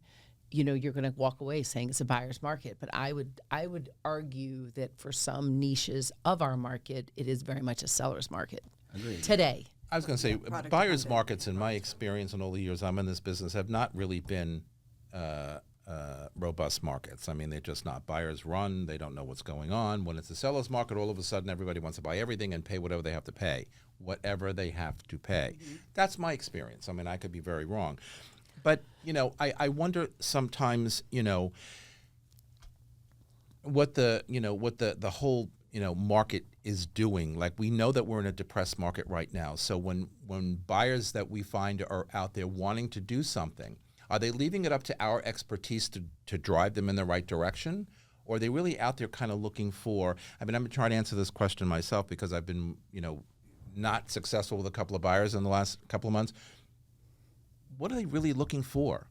you're going to walk away saying it's a buyer's market. But I would argue that for some niches of our market, it is very much a seller's market Agreed. today. I was going to say, Product buyers dependent. markets, in my experience in all the years I'm in this business, have not really been robust markets. I mean, they're just not. Buyers run. They don't know what's going on. When it's a seller's market, all of a sudden everybody wants to buy everything and pay whatever they have to pay. Whatever they have to pay. That's my experience. I mean, I could be very wrong. But, I wonder sometimes, what the whole market is doing. Like, we know that we're in a depressed market right now. So when buyers that we find are out there wanting to do something, are they leaving it up to our expertise to drive them in the right direction? Or are they really out there kind of looking for, I mean, I'm trying to answer this question myself because I've been, not successful with a couple of buyers in the last couple of months. What are they really looking for?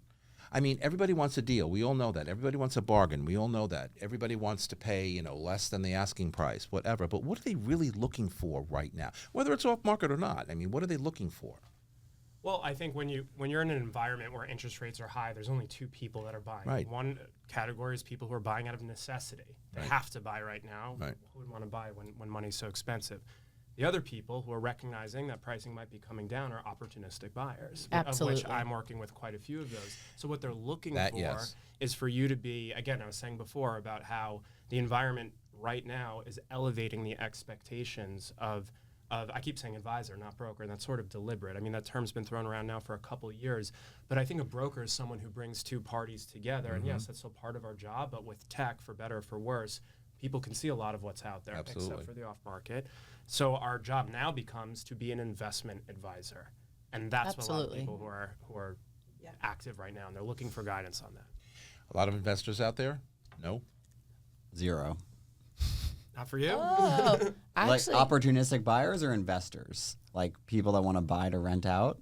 I mean, everybody wants a deal. We all know that. Everybody wants a bargain. We all know that. Everybody wants to pay, less than the asking price, whatever. But what are they really looking for right now? Whether it's off market or not. I mean, what are they looking for? Well, I think when you're in an environment where interest rates are high, there's only two people that are buying. Right. One category is people who are buying out of necessity. They have to buy right now. Right. Who would want to buy when money's so expensive? The other people who are recognizing that pricing might be coming down are opportunistic buyers, of which Absolutely. I'm working with quite a few of those. So what they're looking That, for yes. is for you to be, again, I was saying before about how the environment right now is elevating the expectations of I keep saying advisor, not broker, and that's sort of deliberate. I mean, that term's been thrown around now for a couple of years, but I think a broker is someone who brings two parties together, and yes, that's still part of our job, but with tech, for better or for worse, people can see a lot of what's out there, Absolutely. except for the off-market. So our job now becomes to be an investment advisor, and that's what a lot of Absolutely. people who are active right now, and they're looking for guidance on that. A lot of investors out there? No. 0. Not for you? Oh, Like actually, opportunistic buyers or investors, like people that want to buy to rent out.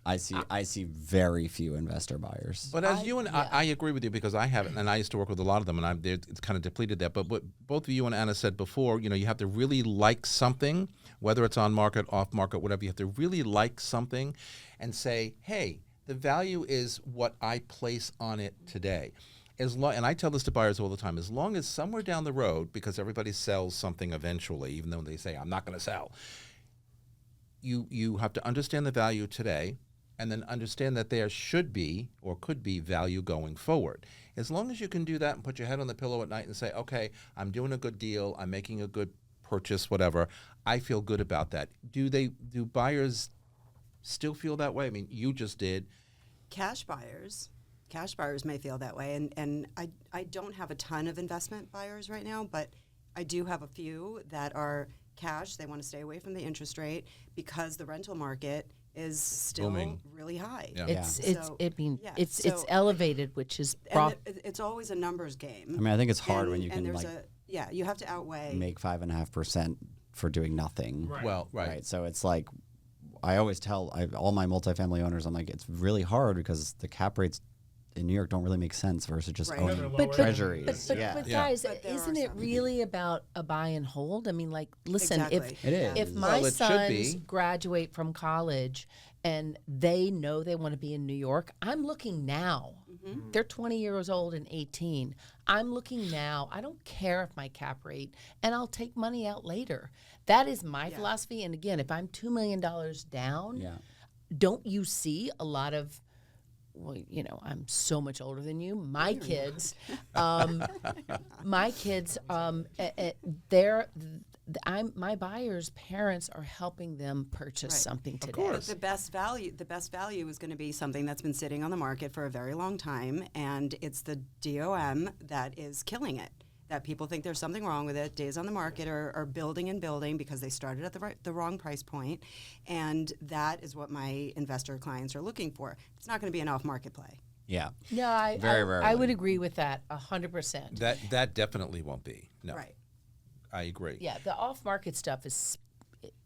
I see very few investor buyers. But as I agree with you because I haven't, and I used to work with a lot of them, and it's kind of depleted that. But what both of you and Anna said before, you have to really like something, whether it's on market, off market, whatever. You have to really like something, and say, hey, the value is what I place on it today. And I tell this to buyers all the time, as long as somewhere down the road, because everybody sells something eventually, even though they say, I'm not going to sell, you have to understand the value today and then understand that there should be or could be value going forward. As long as you can do that and put your head on the pillow at night and say, okay, I'm doing a good deal, I'm making a good purchase, whatever, I feel good about that. Do buyers still feel that way? I mean, you just did. Cash buyers may feel that way, and I don't have a ton of investment buyers right now, but I do have a few that are cash. They want to stay away from the interest rate because the rental market is still Booming. really high. Yeah. it's elevated, which is It's always a numbers game. I mean, I think it's hard when And- you and can there's like you have to outweigh. make 5.5% for doing nothing. Right. Well, right. So it's like, I always tell all my multifamily owners, I'm like, it's really hard because the cap rates in New York don't really make sense versus just Right. owning They're But- treasuries. But yeah. guys, But there isn't are it some. really about a buy and hold? I mean, like, listen, Exactly. It is. if Well, my it should sons be. graduate from college and they know they want to be in New York, I'm looking now. They're 20 years old and 18. I'm looking now. I don't care if my cap rate, and I'll take money out later. That is my philosophy. And again, if I'm $2 million down, Yeah. don't you see a lot of, well, I'm so much older than you. My kids, my buyers' parents are helping them purchase Right. something today. course. The best value is going to be something that's been sitting on the market for a very long time, and it's the DOM that is killing it. That people think there's something wrong with it. Days on the market are building and building because they started at the wrong price point, and that is what my investor clients are looking for. It's not going to be an off-market play. Yeah. No, I Rarely. would agree with that 100%. That definitely won't be. No. Right. I agree. Yeah, the off-market stuff is,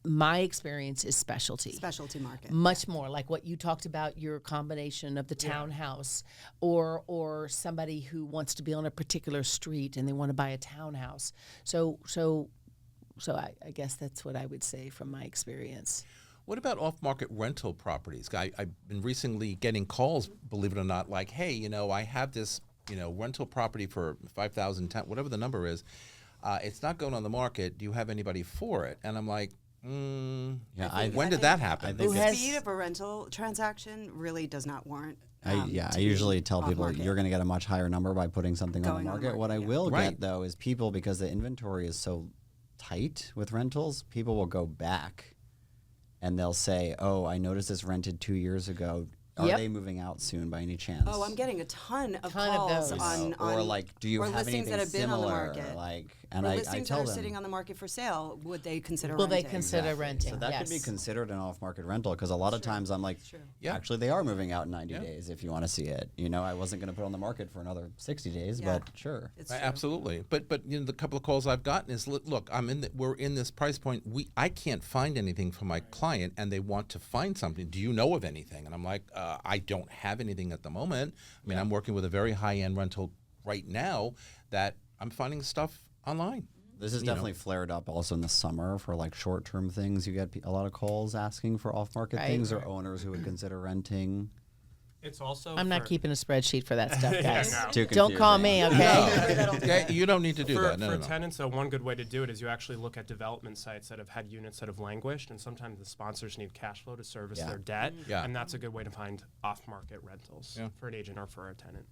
my experience is specialty. Specialty market. Much more like what you talked about, your combination of the townhouse or somebody who wants to be on a particular street and they want to buy a townhouse. So I guess that's what I would say from my experience. What about off-market rental properties? I've been recently getting calls, believe it or not, like, hey, I have this, rental property for $5,000, whatever the number is. It's not going on the market. Do you have anybody for it? And I'm like, when did that happen? The speed of a rental transaction really does not warrant. I usually tell people you're going to get a much higher number by putting something on the market. What I will get, though, is people, because the inventory is so tight with rentals, people will go back and they'll say, oh, I noticed this rented 2 years ago. Are they moving out soon by any chance? Oh, I'm getting a ton of Ton of calls those. on or like, do you or have listings anything that have been on the similar? market. Like, and or I listings tell that are them, sitting on the market for sale. Would they consider? Will they renting? consider renting? so that could be Yes. considered an off-market rental, because a lot of times I'm like, Yeah. actually they are moving out in 90 days if you want to see it. I wasn't going to put it on the market for another 60 days, Yeah. but sure. It's true. Absolutely, but the couple of calls I've gotten is, look, we're in this price point. I can't find anything for my client, and they want to find something. Do you know of anything? And I'm like, I don't have anything at the moment. I mean, I'm working with a very high-end rental right now that I'm finding stuff online. This is definitely flared up also in the summer for like short-term things. You get a lot of calls asking for off-market Right. things, or owners who would consider renting. It's also I'm not for- keeping a spreadsheet for that stuff, guys. no. Too Don't call me, confusing. okay? Okay, you don't need to do for, that. No, for no, no. tenants, though, one good way to do it is you actually look at development sites that have had units that have languished, and sometimes the sponsors need cash flow to service Yeah. their debt, Yeah. and that's a good way to find off-market rentals for an agent or for a tenant.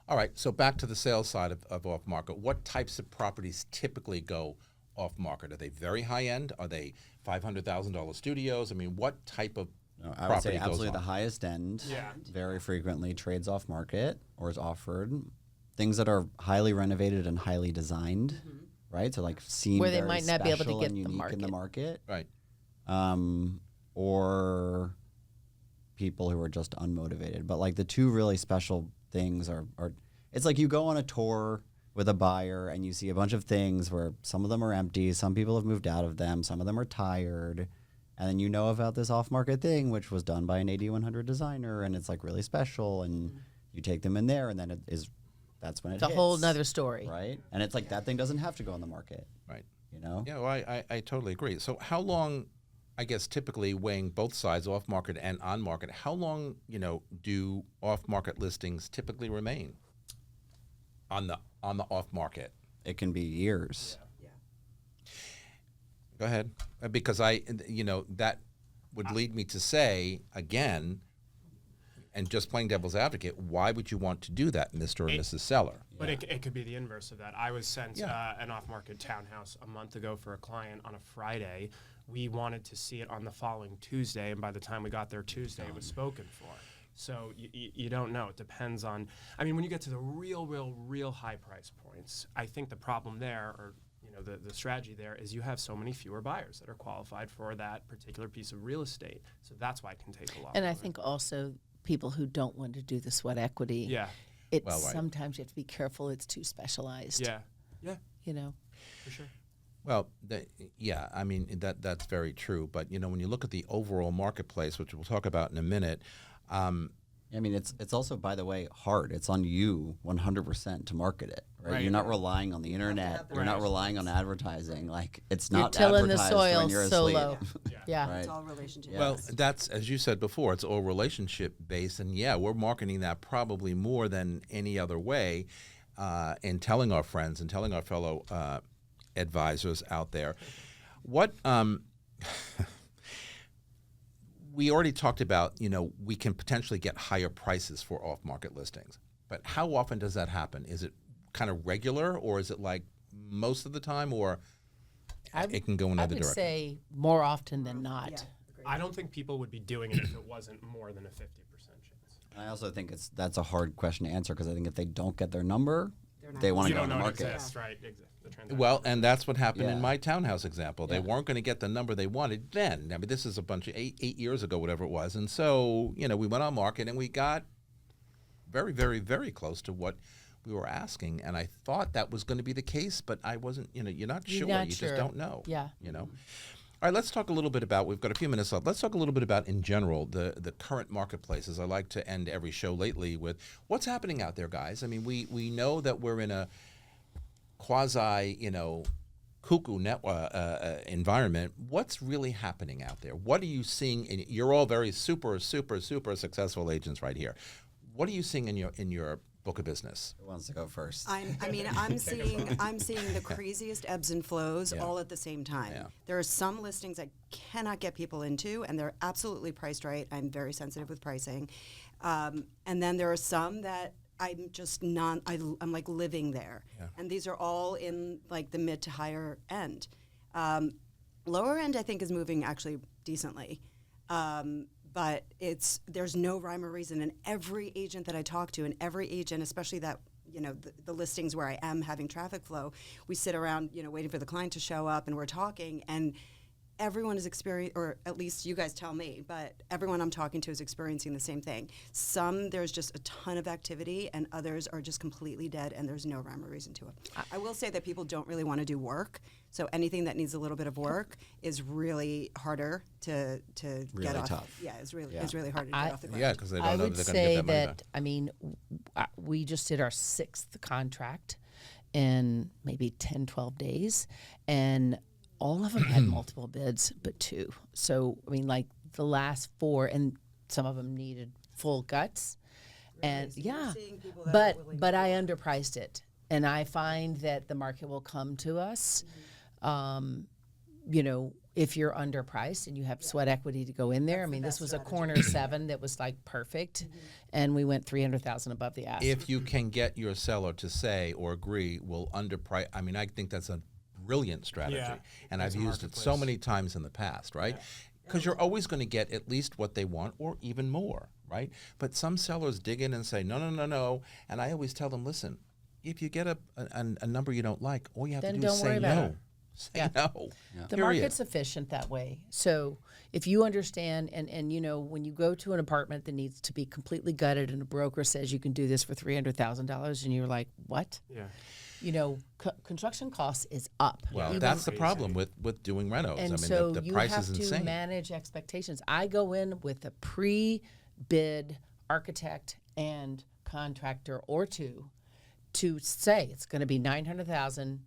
All right, so back to the sales side of off-market. What types of properties typically go off-market? Are they very high-end? Are they $500,000 studios? I mean, what type of No, I would property say goes absolutely on? the highest end. Yeah. Very frequently trades off market or is offered. Things that are highly renovated and highly designed, right? So like seem Where they very might not be able to special get and the unique in the market. market. Right. Or people who are just unmotivated. But like the two really special things are it's like you go on a tour with a buyer and you see a bunch of things where some of them are empty, some people have moved out of them, some of them are tired. And then you know about this off-market thing, which was done by an AD100 designer, and it's like really special, and you take them in there, and then that's when it It's a hits, whole nother story. right? And it's like that thing doesn't have to go on the market, Right. Yeah, well, I totally agree. So how long, I guess typically weighing both sides, off-market and on-market, how long, do off-market listings typically remain on the off-market? It can be years. Go ahead. Because that would lead me to say, again, and just playing devil's advocate, why would you want to do that, Mr. or Mrs. Seller? But it could be the inverse of that. I was sent Yeah. an off-market townhouse a month ago for a client on a Friday. We wanted to see it on the following Tuesday, and by the time we got there Tuesday, it was spoken for. So you don't know. It depends on. I mean, when you get to the real high price points, I think the problem there, or the strategy there, is you have so many fewer buyers that are qualified for that particular piece of real estate. So that's why it can take a lot. And I longer. think also people who don't want to do the sweat equity. Yeah. It's Well, right. sometimes you have to be careful. It's too specialized. Yeah. For sure. Well, I mean, that's very true. But, when you look at the overall marketplace, which we'll talk about in a minute, I mean, it's also, by the way, hard. It's on you 100% to market it, right? Right. You're not relying on the internet. You're not Right. relying on advertising. Like, it's You're not tilling the advertised soil when you're solo. asleep. Yeah. Right. It's all relationship. well, that's, as you said before, it's all relationship based. And we're marketing that probably more than any other way in telling our friends and telling our fellow advisors out there. What we already talked about, we can potentially get higher prices for off-market listings. But how often does that happen? Is it kind of regular, or is it like most of the time, or it can go another I would direction. say more often than not. I don't think people would be doing it if it wasn't more than a 50% chance. I also think that's a hard question to answer because I think if they don't get their number, they want to You go on don't the know it market. exists, right? The transaction. Well, and that's what happened in Yeah. my townhouse example. They Yeah. weren't going to get the number they wanted then. I mean, this is a bunch of eight years ago, whatever it was. And so, we went on market and we got very, very, very close to what we were asking. And I thought that was going to be the case, but I wasn't, you're not sure. not You sure. just don't know. Yeah. All right, let's talk a little bit about, we've got a few minutes left. Let's talk a little bit about, in general, the current marketplace, as I like to end every show lately with what's happening out there, guys. I mean, we know that we're in a quasi, cuckoo net environment. What's really happening out there? What are you seeing? You're all very super, super, super successful agents right here. What are you seeing in your book of business? Who wants to go first? I'm seeing the craziest ebbs and flows all at the same time. Yeah. There are some listings I cannot get people into, and they're absolutely priced right. I'm very sensitive with pricing, and then there are some that I'm just not. I'm like living there, and these are all in like the mid to higher end. Lower end, I think, is moving actually decently. But there's no rhyme or reason. And every agent that I talk to, and every agent, especially that, the listings where I am having traffic flow, we sit around, waiting for the client to show up and we're talking, and everyone is experiencing, or at least you guys tell me, but everyone I'm talking to is experiencing the same thing. Some, there's just a ton of activity, and others are just completely dead, and there's no rhyme or reason to it. I will say that people don't really want to do work, so anything that needs a little bit of work is really harder to Really get off. tough. Yeah, it's really hard to get off the ground. Yeah, because they I don't know would that they're going to say get that money that, back. I mean, we just did our 6th contract in maybe 10, 12 days, and all of them had multiple bids, but 2. So, I mean, like the last 4, and some of them needed full guts. And So you're yeah, seeing people that are willing but I underpriced it. And I find that the market will come to us. If you're underpriced and you have sweat equity to go in there. I mean, this was a corner 7 that was like perfect, and we went $300,000 above the ask. If you can get your seller to say or agree, we'll underprice. I mean, I think that's a brilliant strategy, Yeah, and I've as a used it so marketplace. many times in the past, right? Because you're always going to get at least what they want or even more, right? But some sellers dig in and say, no, and I always tell them, listen, if you get a number you don't like, all you have Then to do is don't say worry about no. it. Say Yeah. no. The Period. market's efficient that way. So if you understand, and when you go to an apartment that needs to be completely gutted and a broker says you can do this for $300,000 and you're like, what? Yeah. Construction cost is up. Well, Even- that's the problem with doing renos. and I mean, so the you price have is to insane. manage expectations. I go in with a pre-bid architect and contractor or 2 to say it's going to be $900,000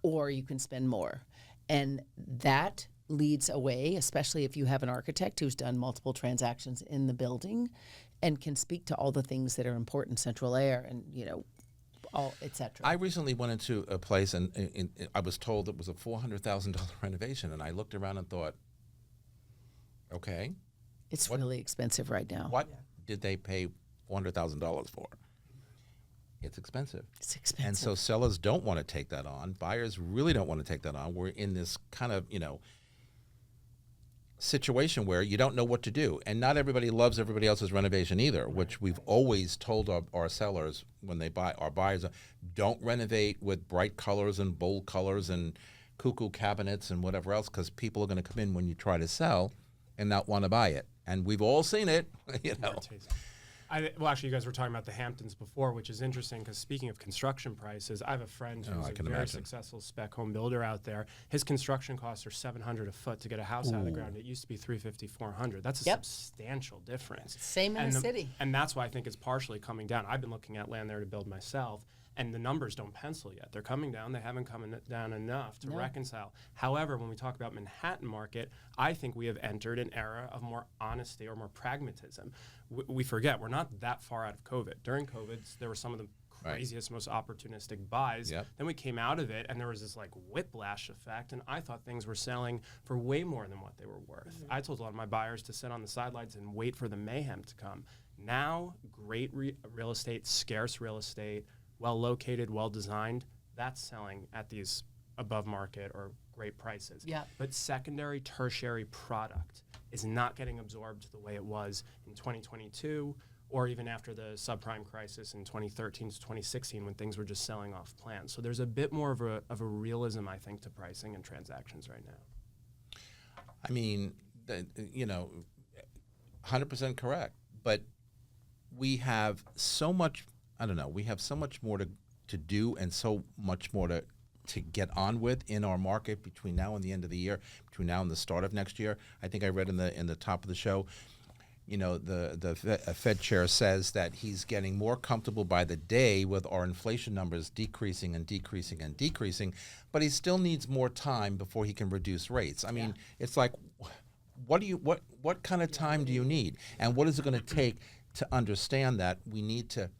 or you can spend more. And that leads away, especially if you have an architect who's done multiple transactions in the building and can speak to all the things that are important, central air and, all, et cetera. I recently went into a place and I was told it was a $400,000 renovation, and I looked around and thought, okay, it's really expensive right now. what did they pay $400,000 for? It's expensive. It's expensive. And so sellers don't want to take that on. Buyers really don't want to take that on. We're in this kind of, situation where you don't know what to do. And not everybody loves everybody else's renovation either, which we've always told our sellers when they buy, our buyers, don't renovate with bright colors and bold colors and cuckoo cabinets and whatever else, because people are going to come in when you try to sell and not want to buy it. And we've all seen it, Well, actually, you guys were talking about the Hamptons before, which is interesting because speaking of construction prices, I have a friend who's I a can very imagine. successful spec home builder out there. His construction costs are $700 a foot to get a house out of the ground. It used to be $350, $400. That's a Yep. substantial difference. Same in the city. And that's why I think it's partially coming down. I've been looking at land there to build myself, and the numbers don't pencil yet. They're coming down. They haven't come down enough to reconcile. However, when we talk about Manhattan market, I think we have entered an era of more honesty or more pragmatism. We forget we're not that far out of COVID. During COVID, there were some of the craziest, most opportunistic buys. Yep. Then we came out of it, and there was this like whiplash effect, and I thought things were selling for way more than what they were worth. I told a lot of my buyers to sit on the sidelines and wait for the mayhem to come. Now, great real estate, scarce real estate, well located, well designed, that's selling at these above market or great prices. Yep. But secondary, tertiary product is not getting absorbed the way it was in 2022 or even after the subprime crisis in 2013 to 2016 when things were just selling off plan. So there's a bit more of a realism, I think, to pricing and transactions right now. I mean, 100% correct. But we have so much, we have so much more to do and so much more to get on with in our market between now and the end of the year, between now and the start of next year. I think I read in the top of the show, the Fed chair says that he's getting more comfortable by the day with our inflation numbers decreasing and decreasing and decreasing, but he still needs more time before he can reduce rates. I mean, it's like, what kind of time do you need? And what is it going to take to understand that we need to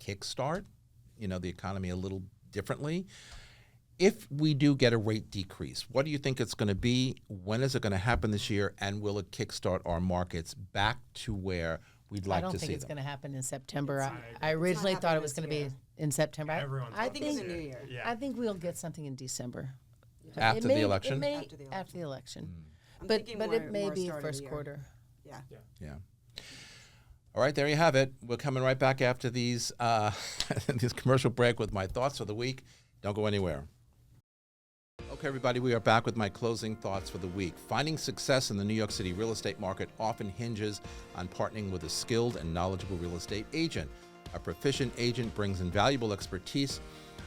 kickstart, the economy a little differently? If we do get a rate decrease, what do you think it's going to be? When is it going to happen this year? And will it kickstart our markets back to where we'd like to see them? I don't think it's going to happen in September. I originally thought it was going to be in September. I think it's the new year. Yeah. I think we'll get something in December. After the election? After the election. I'm But thinking it may more be start of the first year. quarter. Yeah. Yeah. All right, there you have it. We're coming right back after these this commercial break with my thoughts for the week. Don't go anywhere. Okay, everybody, we are back with my closing thoughts for the week. Finding success in the New York City real estate market often hinges on partnering with a skilled and knowledgeable real estate agent. A proficient agent brings invaluable expertise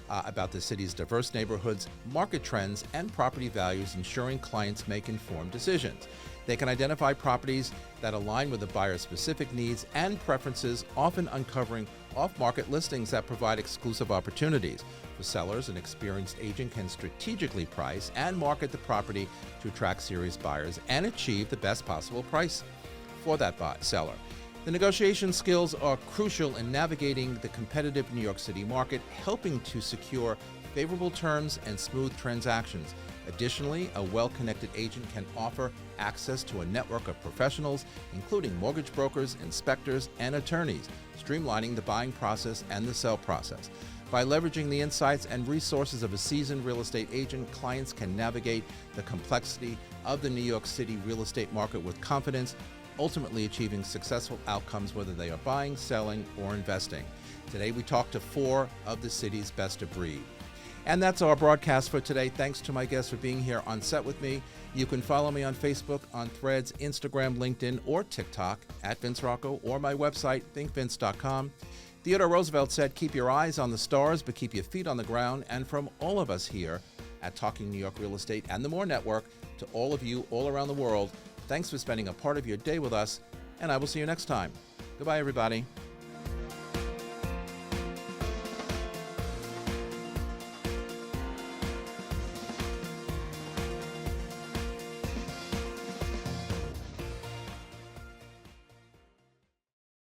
about the city's diverse neighborhoods, market trends, and property values, ensuring clients make informed decisions. They can identify properties that align with the buyer's specific needs and preferences, often uncovering off-market listings that provide exclusive opportunities. For sellers, an experienced agent can strategically price and market the property to attract serious buyers and achieve the best possible price for that seller. The negotiation skills are crucial in navigating the competitive New York City market, helping to secure favorable terms and smooth transactions. Additionally, a well-connected agent can offer access to a network of professionals, including mortgage brokers, inspectors, and attorneys, streamlining the buying process and the sale process. By leveraging the insights and resources of a seasoned real estate agent, clients can navigate the complexity of the New York City real estate market with confidence, ultimately achieving successful outcomes whether they are buying, selling, or investing. Today we talked to 4 of the city's best of breed. And that's our broadcast for today. Thanks to my guests for being here on set with me. You can follow me on Facebook, on Threads, Instagram, LinkedIn, or TikTok at Vince Rocco, or my website, thinkvince.com. Theodore Roosevelt said, keep your eyes on the stars, but keep your feet on the ground. And from all of us here at Talking New York Real Estate and the More Network, to all of you all around the world, thanks for spending a part of your day with us, and I will see you next time. Goodbye, everybody.